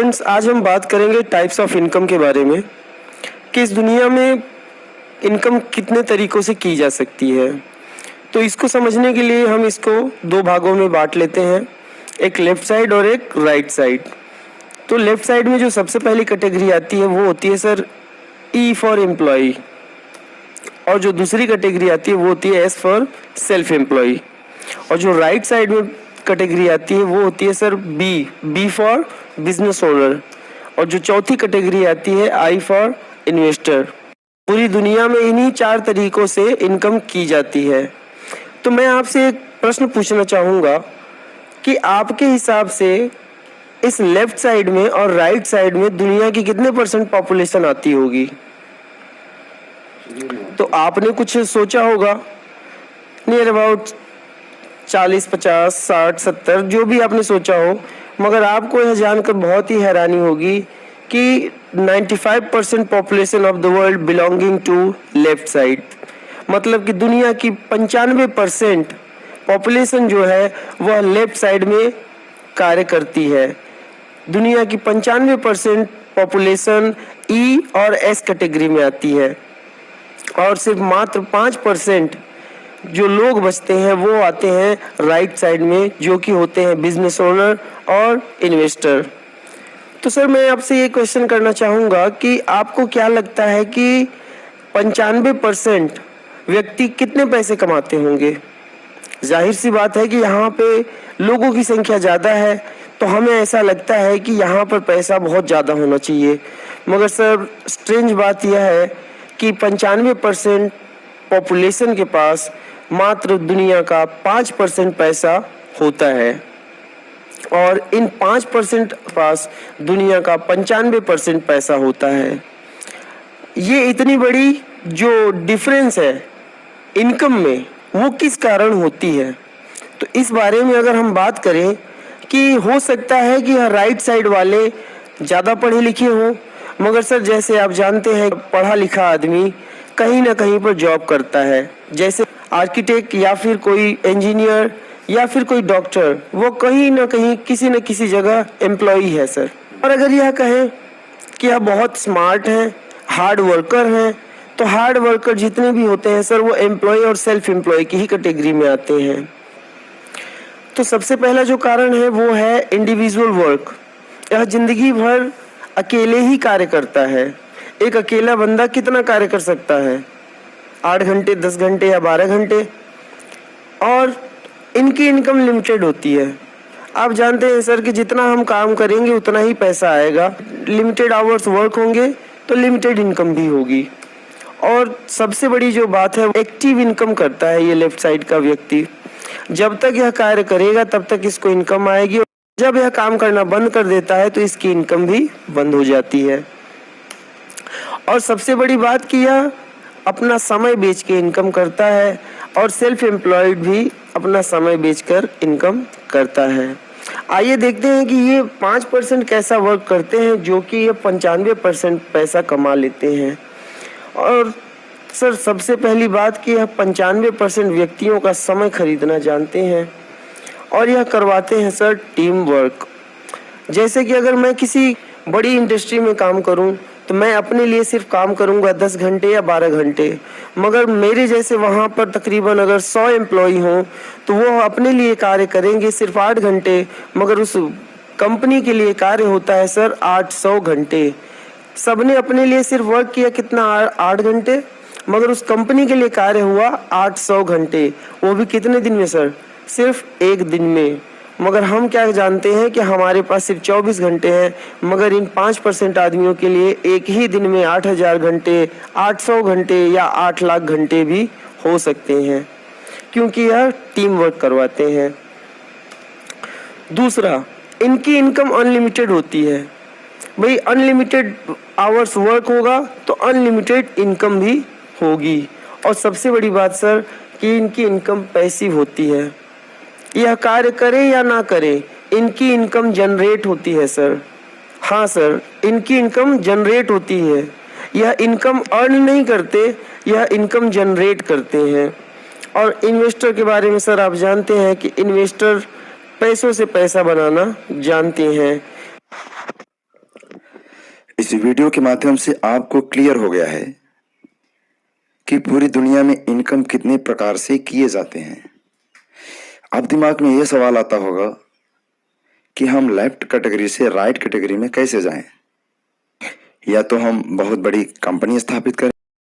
Friends, आज हम बात करेंगे टाइप्स ऑफ इनकम के बारे में कि इस दुनिया में इनकम कितने तरीक़ों से की जा सकती है। तो इसको समझने के लिए हम इसको दो भागों में बांट लेते हैं, एक लेफ़्ट साइड और एक राइट साइड। तो लेफ़्ट साइड में जो सबसे पहली कैटेगरी आती है वो होती है सर ई फॉर एम्प्लॉई, और जो दूसरी कैटेगरी आती है वो होती है एस फॉर सेल्फ एम्प्लॉई। और जो राइट साइड में कैटेगरी आती है वो होती है sir B for business owner, और जो चौथी कैटेगरी आती है आई फॉर इन्वेस्टर। पूरी दुनिया में इन्हीं चार तरीकों से इनकम की जाती है। तो मैं आपसे एक प्रश्न पूछना चाहूँगा कि आपके हिसाब से इस लेफ्ट साइड में और राइट साइड में दुनिया की कितने % पॉपुलेशन आती होगी। तो आपने कुछ सोचा होगा, नियर अबाउट 40, 50, 60, 70 जो भी आपने सोचा हो, मगर आपको यह जानकर बहुत ही हैरानी होगी कि 95% population of the world belonging to left side. मतलब कि दुनिया की 95% पॉपुलेशन जो है वह लेफ्ट साइड में कार्य करती है। दुनिया की 95% पॉपुलेशन ई और एस कैटेगरी में आती है, और सिर्फ मात्र 5% जो लोग बचते हैं वो आते हैं राइट साइड में, जो कि होते हैं बिजनेस ओनर और इन्वेस्टर। तो सर मैं आपसे ये क्वेश्चन करना चाहूँगा कि आपको क्या लगता है कि 95% व्यक्ति कितने पैसे कमाते होंगे। जाहिर सी बात है कि यहाँ पे लोगों की संख्या ज़्यादा है, तो हमें ऐसा लगता है कि यहाँ पर पैसा बहुत ज़्यादा होना चाहिए। मगर सर स्ट्रेंज बात यह है कि 95% पॉपुलेशन के पास मात्र दुनिया का 5% पैसा होता है, और इन 5% पास दुनिया का 95% पैसा होता है। ये इतनी बड़ी जो डिफरेंस है इनकम में, वो किस कारण होती है। तो इस बारे में अगर हम बात करें कि हो सकता है कि राइट साइड वाले ज़्यादा पढ़े लिखे हों, मगर सर जैसे आप जानते हैं पढ़ा लिखा आदमी कहीं ना कहीं पर जॉब करता है, जैसे आर्किटेक्ट या फिर कोई इंजीनियर या फिर कोई डॉक्टर, वो कहीं ना कहीं किसी न किसी जगह एम्प्लॉई है सर। और अगर यह कहें कि यह बहुत स्मार्ट हैं, हार्ड वर्कर हैं, तो हार्ड वर्कर जितने भी होते हैं सर वो एम्प्लॉय और सेल्फ एम्प्लॉय की ही कैटेगरी में आते हैं। तो सबसे पहला जो कारण है वो है इंडिविजुअल वर्क। यह जिंदगी भर अकेले ही कार्य करता है। एक अकेला बंदा कितना कार्य कर सकता है, 8 घंटे, 10 घंटे या 12 घंटे। और इनकी इनकम लिमिटेड होती है। आप जानते हैं सर कि जितना हम काम करेंगे उतना ही पैसा आएगा। लिमिटेड आवर्स वर्क होंगे तो लिमिटेड इनकम भी होगी। और सबसे बड़ी जो बात है, एक्टिव इनकम करता है ये लेफ्ट साइड का व्यक्ति। जब तक यह कार्य करेगा तब तक इसको इनकम आएगी, और जब यह काम करना बंद कर देता है तो इसकी इनकम भी बंद हो जाती है। और सबसे बड़ी बात कि यह अपना समय बेच के इनकम करता है, और सेल्फ एम्प्लॉयड भी अपना समय बेचकर इनकम करता है। आइए देखते हैं कि ये 5% कैसा वर्क करते हैं जो कि ये 95% पैसा कमा लेते हैं। और सर सबसे पहली बात कि यह 95% व्यक्तियों का समय खरीदना जानते हैं, और यह करवाते हैं सर टीम वर्क। जैसे कि अगर मैं किसी बड़ी इंडस्ट्री में काम करूं तो मैं अपने लिए सिर्फ काम करूंगा 10 घंटे या 12 घंटे, मगर मेरे जैसे वहां पर तकरीबन अगर 100 एम्प्लॉई हों तो वो अपने लिए कार्य करेंगे सिर्फ 8 घंटे, मगर उस कंपनी के लिए कार्य होता है सर 800 घंटे। सबने अपने लिए सिर्फ वर्क किया कितना, 8 घंटे, मगर उस कंपनी के लिए कार्य हुआ 800 घंटे। वो भी कितने दिन में सर, सिर्फ एक दिन में। मगर हम क्या जानते हैं कि हमारे पास सिर्फ 24 घंटे हैं, मगर इन 5% आदमियों के लिए एक ही दिन में 8000 घंटे, 800 घंटे या 8 लाख घंटे भी हो सकते हैं, क्योंकि यह टीम वर्क करवाते हैं। दूसरा, इनकी इनकम अनलिमिटेड होती है। भाई अनलिमिटेड आवर्स वर्क होगा तो अनलिमिटेड इनकम भी होगी। और सबसे बड़ी बात सर कि इनकी इनकम पैसिव होती है। यह कार्य करे या ना करे, इनकी इनकम जनरेट होती है सर। हाँ सर, इनकी इनकम जनरेट होती है। यह इनकम अर्न नहीं करते, यह इनकम जनरेट करते हैं। और इन्वेस्टर के बारे में सर आप जानते हैं कि इन्वेस्टर पैसों से पैसा बनाना जानते हैं। इस वीडियो के माध्यम से आपको क्लियर हो गया है कि पूरी दुनिया में इनकम कितने प्रकार से किए जाते हैं। अब दिमाग में यह सवाल आता होगा कि हम लेफ्ट कैटेगरी से राइट कैटेगरी में कैसे जाएं? या तो हम बहुत बड़ी कंपनी स्थापित करें